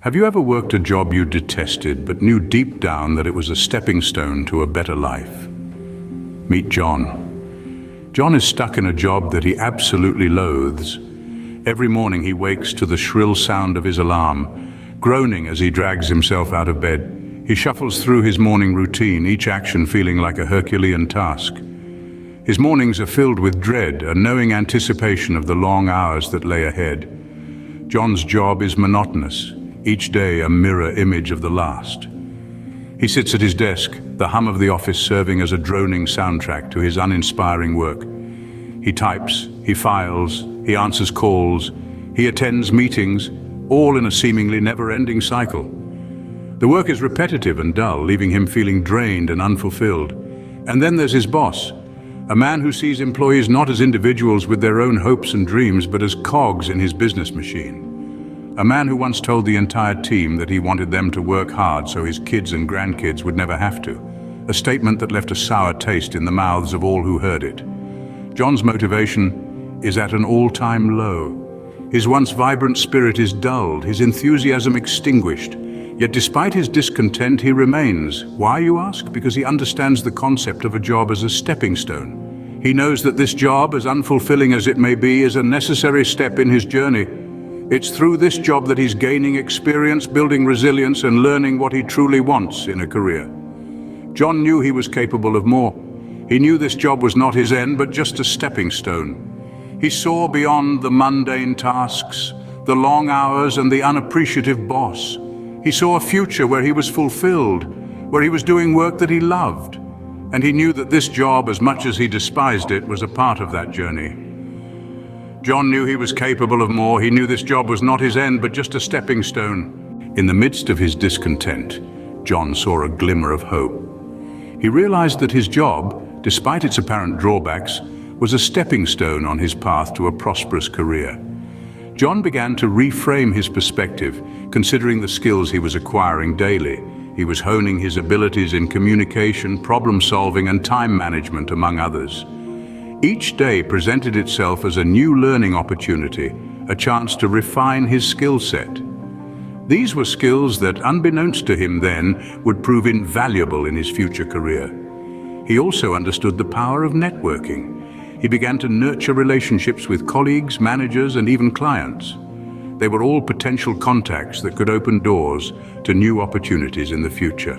Have you ever worked a job you detested but knew deep down that it was a stepping stone to a better life? Meet John. John is stuck in a job that he absolutely loathes. Every morning he wakes to the shrill sound of his alarm, groaning as he drags himself out of bed. He shuffles through his morning routine, each action feeling like a Herculean task. His mornings are filled with dread, a knowing anticipation of the long hours that lay ahead. John's job is monotonous, each day a mirror image of the last. He sits at his desk, the hum of the office serving as a droning soundtrack to his uninspiring work. He types, he files, he answers calls, he attends meetings, all in a seemingly never-ending cycle. The work is repetitive and dull, leaving him feeling drained and unfulfilled. And then there's his boss, a man who sees employees not as individuals with their own hopes and dreams, but as cogs in his business machine. A man who once told the entire team that he wanted them to work hard so his kids and grandkids would never have to. A statement that left a sour taste in the mouths of all who heard it. John's motivation is at an all-time low. His once vibrant spirit is dulled, his enthusiasm extinguished. Yet despite his discontent, he remains. Why, you ask? Because he understands the concept of a job as a stepping stone. He knows that this job, as unfulfilling as it may be, is a necessary step in his journey. It's through this job that he's gaining experience, building resilience, and learning what he truly wants in a career. John knew he was capable of more. He knew this job was not his end, but just a stepping stone. He saw beyond the mundane tasks, the long hours, and the unappreciative boss. He saw a future where he was fulfilled, where he was doing work that he loved. And he knew that this job, as much as he despised it, was a part of that journey. John knew he was capable of more. He knew this job was not his end, but just a stepping stone. In the midst of his discontent, John saw a glimmer of hope. He realized that his job, despite its apparent drawbacks, was a stepping stone on his path to a prosperous career. John began to reframe his perspective, considering the skills he was acquiring daily. He was honing his abilities in communication, problem-solving, and time management, among others. Each day presented itself as a new learning opportunity, a chance to refine his skill set. These were skills that, unbeknownst to him then, would prove invaluable in his future career. He also understood the power of networking. He began to nurture relationships with colleagues, managers, and even clients. They were all potential contacts that could open doors to new opportunities in the future.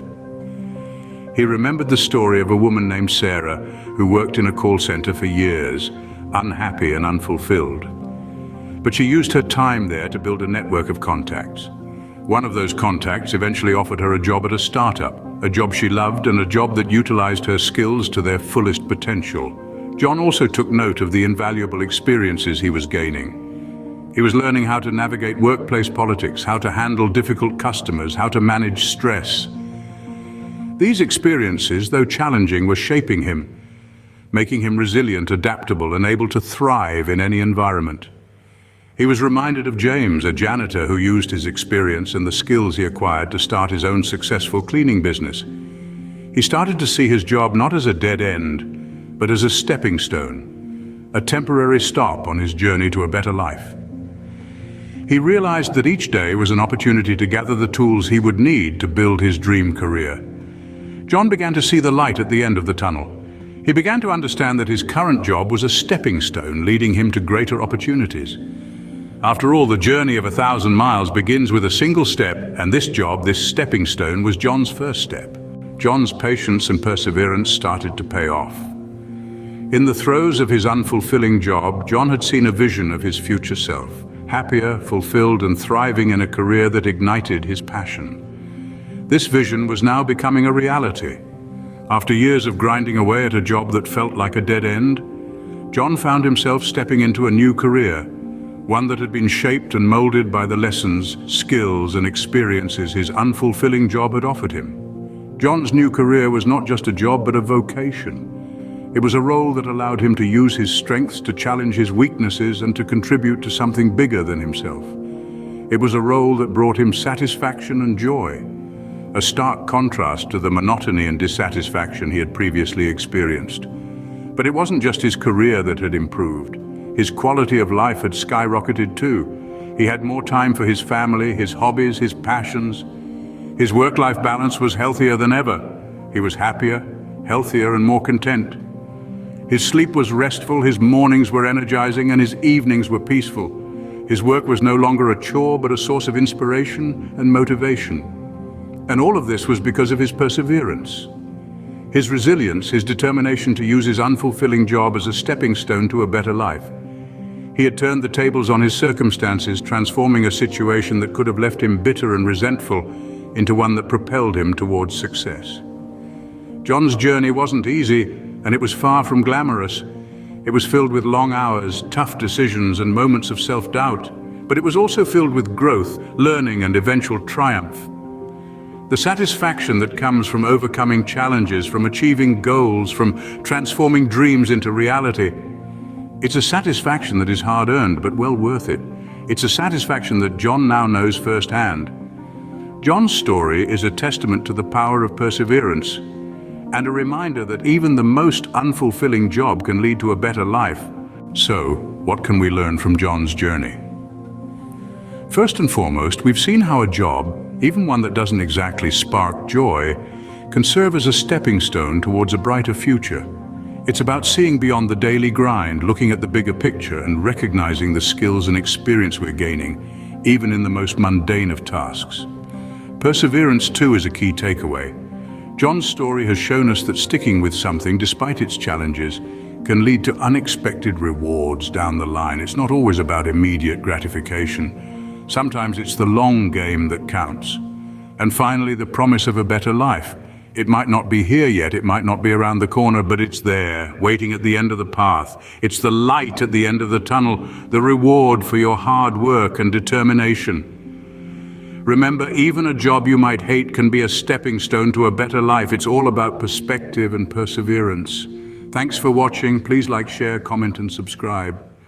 He remembered the story of a woman named Sarah who worked in a call center for years, unhappy and unfulfilled. But she used her time there to build a network of contacts. One of those contacts eventually offered her a job at a startup, a job she loved and a job that utilized her skills to their fullest potential. John also took note of the invaluable experiences he was gaining. He was learning how to navigate workplace politics, how to handle difficult customers, how to manage stress. These experiences, though challenging, were shaping him, making him resilient, adaptable, and able to thrive in any environment. He was reminded of James, a janitor who used his experience and the skills he acquired to start his own successful cleaning business. He started to see his job not as a dead end, but as a stepping stone, a temporary stop on his journey to a better life. He realized that each day was an opportunity to gather the tools he would need to build his dream career. John began to see the light at the end of the tunnel. He began to understand that his current job was a stepping stone leading him to greater opportunities. After all, the journey of 1,000 miles begins with a single step, and this job, this stepping stone, was John's first step. John's patience and perseverance started to pay off. In the throes of his unfulfilling job, John had seen a vision of his future self, happier, fulfilled, and thriving in a career that ignited his passion. This vision was now becoming a reality. After years of grinding away at a job that felt like a dead end, John found himself stepping into a new career, one that had been shaped and molded by the lessons, skills, and experiences his unfulfilling job had offered him. John's new career was not just a job, but a vocation. It was a role that allowed him to use his strengths to challenge his weaknesses and to contribute to something bigger than himself. It was a role that brought him satisfaction and joy, a stark contrast to the monotony and dissatisfaction he had previously experienced. But it wasn't just his career that had improved. His quality of life had skyrocketed too. He had more time for his family, his hobbies, his passions. His work-life balance was healthier than ever. He was happier, healthier, and more content. His sleep was restful, his mornings were energizing, and his evenings were peaceful. His work was no longer a chore, but a source of inspiration and motivation. And all of this was because of his perseverance. His resilience, his determination to use his unfulfilling job as a stepping stone to a better life. He had turned the tables on his circumstances, transforming a situation that could have left him bitter and resentful into one that propelled him towards success. John's journey wasn't easy, and it was far from glamorous. It was filled with long hours, tough decisions, and moments of self-doubt. But it was also filled with growth, learning, and eventual triumph. The satisfaction that comes from overcoming challenges, from achieving goals, from transforming dreams into reality. It's a satisfaction that is hard-earned, but well worth it. It's a satisfaction that John now knows firsthand. John's story is a testament to the power of perseverance, and a reminder that even the most unfulfilling job can lead to a better life. So, what can we learn from John's journey? First and foremost, we've seen how a job, even one that doesn't exactly spark joy, can serve as a stepping stone towards a brighter future. It's about seeing beyond the daily grind, looking at the bigger picture, and recognizing the skills and experience we're gaining, even in the most mundane of tasks. Perseverance, too, is a key takeaway. John's story has shown us that sticking with something, despite its challenges, can lead to unexpected rewards down the line. It's not always about immediate gratification. Sometimes it's the long game that counts. And finally, the promise of a better life. It might not be here yet, it might not be around the corner, but it's there, waiting at the end of the path. It's the light at the end of the tunnel, the reward for your hard work and determination. Remember, even a job you might hate can be a stepping stone to a better life. It's all about perspective and perseverance. Thanks for watching. Please like, share, comment, and subscribe.